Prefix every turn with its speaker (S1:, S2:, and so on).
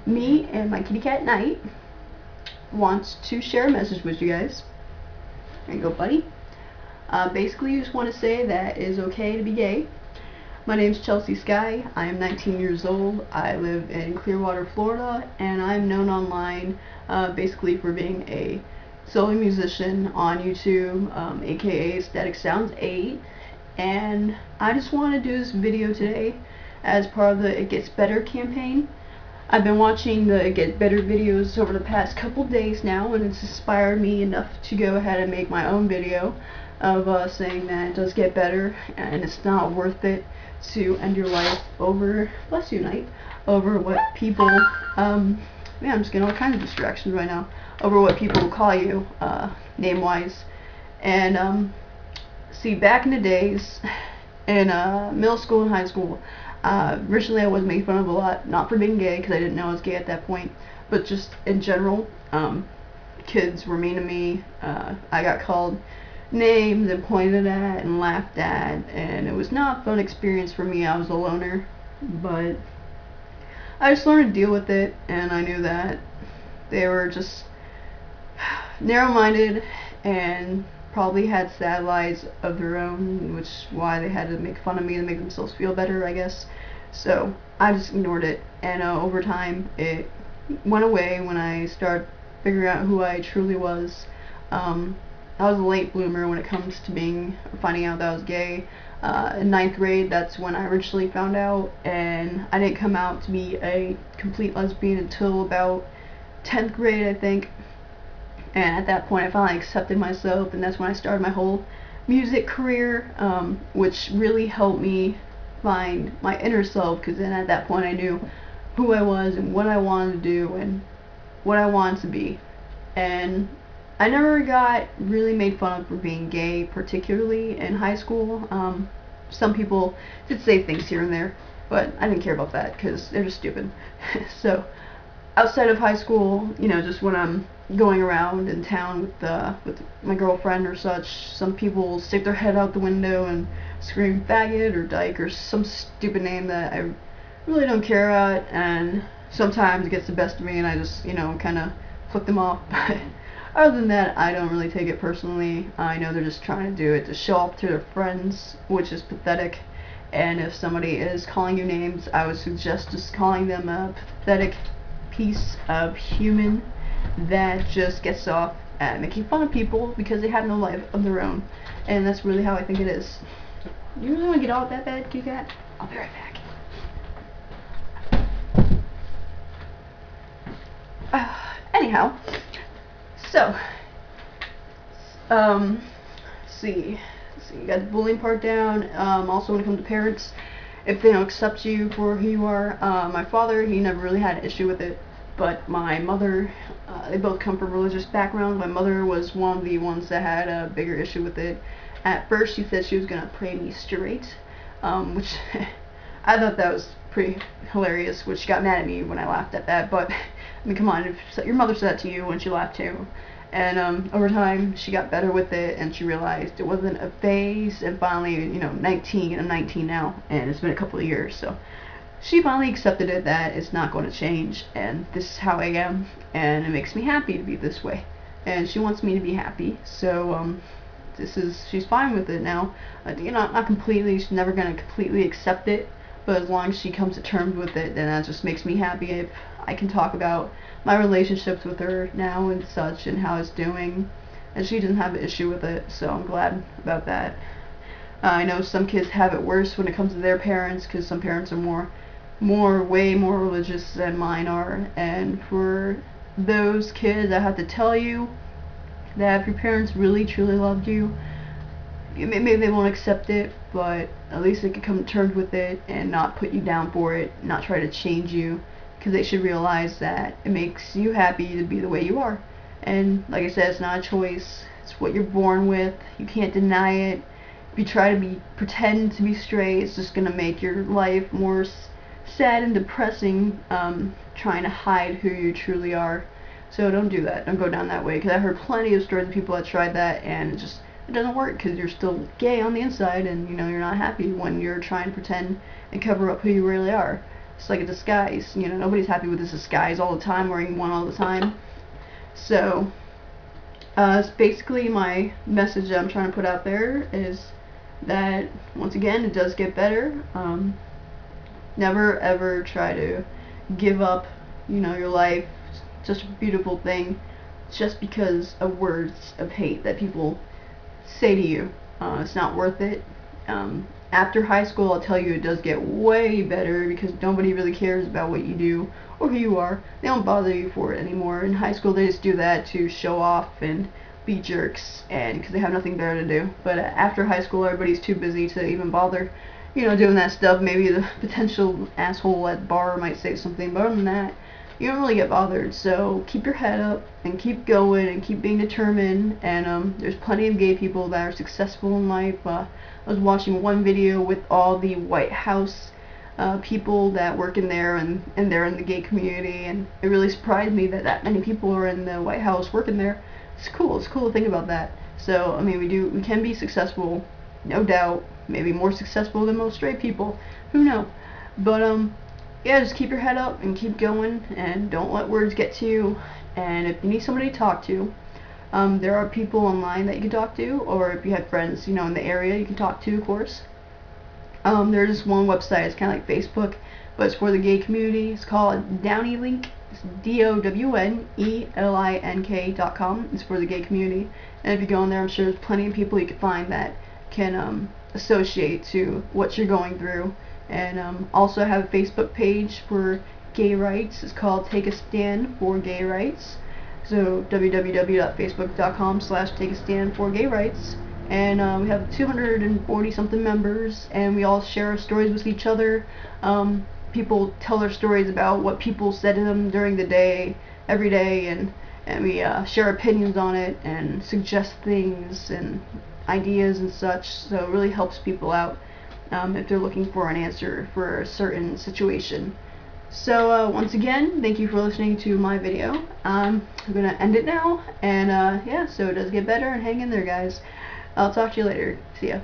S1: me and my kitty cat Knight wants to share a message with you guys. There you go, buddy. Basically, you just want to say that it is okay to be gay. My name's Chelsea Sky. I am 19 years old. I live in Clearwater, Florida, and I'm known online basically for being a solo musician on YouTube, aka Static Sounds 8. And I just want to do this video today as part of the It Gets Better campaign. I've been watching the It Gets Better videos over the past couple days now, and it's inspired me enough to go ahead and make my own video of saying that it does get better and it's not worth it to end your life over, bless you, Knight, over what people, man, I'm just getting all kinds of distractions right now, over what people will call you, name-wise. And, see, back in the days, in middle school and high school, originally I was made fun of a lot, not for being gay, because I didn't know I was gay at that point, but just in general, kids were mean to me. I got called names and pointed at and laughed at, and it was not a fun experience for me. I was a loner, but I just learned to deal with it, and I knew that they were just narrow-minded and probably had sad lives of their own, which is why they had to make fun of me to make themselves feel better, I guess. So I just ignored it, and over time it went away when I started figuring out who I truly was. I was a late bloomer when it comes to finding out that I was gay. In 9th grade, that's when I originally found out, and I didn't come out to be a complete lesbian until about 10th grade, I think. And at that point I finally accepted myself, and that's when I started my whole music career, which really helped me find my inner self, because then at that point I knew who I was and what I wanted to do and what I wanted to be. And I never got really made fun of for being gay, particularly in high school. Some people did say things here and there, but I didn't care about that because they're just stupid. So outside of high school, you know, just when I'm going around in town with my girlfriend or such, some people stick their head out the window and scream faggot or dyke or some stupid name that I really don't care about, and sometimes it gets the best of me and I just, you know, kind of flick them off. But other than that, I don't really take it personally. I know they're just trying to do it to show off to their friends, which is pathetic. And if somebody is calling you names, I would suggest just calling them a pathetic piece of human that just gets off at making fun of people because they have no life of their own. And that's really how I think it is. You really want to get out that bad, Kitty Cat? I'll be right back. Anyhow, so, see, you got the bullying part down. Also when it comes to parents, if they don't accept you for who you are, my father, he never really had an issue with it, but my mother, they both come from religious backgrounds. My mother was one of the ones that had a bigger issue with it. At first she said she was going to pray me straight, which I thought that was pretty hilarious, which she got mad at me when I laughed at that, but I mean, come on, if your mother said that to you and she laughed too. And over time she got better with it, and she realized it wasn't a phase, and finally, you know, 19, I'm 19 now, and it's been a couple of years, so she finally accepted it, that it's not going to change, and this is how I am, and it makes me happy to be this way, and she wants me to be happy, so she's fine with it now. You know, not completely, she's never going to completely accept it, but as long as she comes to terms with it, then that just makes me happy. If I can talk about my relationships with her now and such, and how it's doing, and she doesn't have an issue with it, so I'm glad about that. I know some kids have it worse when it comes to their parents, because some parents are way more religious than mine are, and for those kids, I have to tell you that if your parents really truly loved you, maybe they won't accept it, but at least they can come to terms with it and not put you down for it, not try to change you, because they should realize that it makes you happy to be the way you are. And like I said, it's not a choice, it's what you're born with, you can't deny it. If you try to pretend to be straight, it's just going to make your life more sad and depressing, trying to hide who you truly are. So don't do that, don't go down that way, because I heard plenty of stories of people that tried that, and it doesn't work, because you're still gay on the inside, and you know you're not happy when you're trying to pretend and cover up who you really are. It's like a disguise. You know, nobody's happy with this disguise all the time, wearing one all the time. So, it's basically my message that I'm trying to put out there is that, once again, it does get better. Never ever try to give up, you know, your life, such a beautiful thing, just because of words of hate that people say to you. It's not worth it. After high school, I'll tell you, it does get way better because nobody really cares about what you do or who you are. They don't bother you for it anymore. In high school, they just do that to show off and be jerks, and because they have nothing better to do. But after high school, everybody's too busy to even bother, you know, doing that stuff. Maybe the potential asshole at the bar might say something, but other than that, you don't really get bothered. So keep your head up and keep going and keep being determined. And there's plenty of gay people that are successful in life. I was watching one video with all the White House people that work in there, and they're in the gay community, and it really surprised me that that many people are in the White House working there. It's cool. It's cool to think about that. So I mean, we can be successful, no doubt. Maybe more successful than most straight people. Who knows? But yeah, just keep your head up and keep going, and don't let words get to you. And if you need somebody to talk to, there are people online that you can talk to, or if you have friends, you know, in the area, you can talk to, of course. There's one website, it's kind of like Facebook, but it's for the gay community. It's called DowneyLink. It's DOWNELINK.com. It's for the gay community. And if you go in there, I'm sure there's plenty of people you can find that can associate to what you're going through. And also have a Facebook page for gay rights. It's called Take a Stand for Gay Rights. So www.facebook.com/takeastand4gayrights. And we have 240 something members, and we all share our stories with each other. People tell their stories about what people said to them during the day, every day, and we share opinions on it and suggest things and ideas and such. So it really helps people out if they're looking for an answer for a certain situation. So once again, thank you for listening to my video. I'm gonna end it now, and yeah, so it does get better, and hang in there, guys. I'll talk to you later. See ya.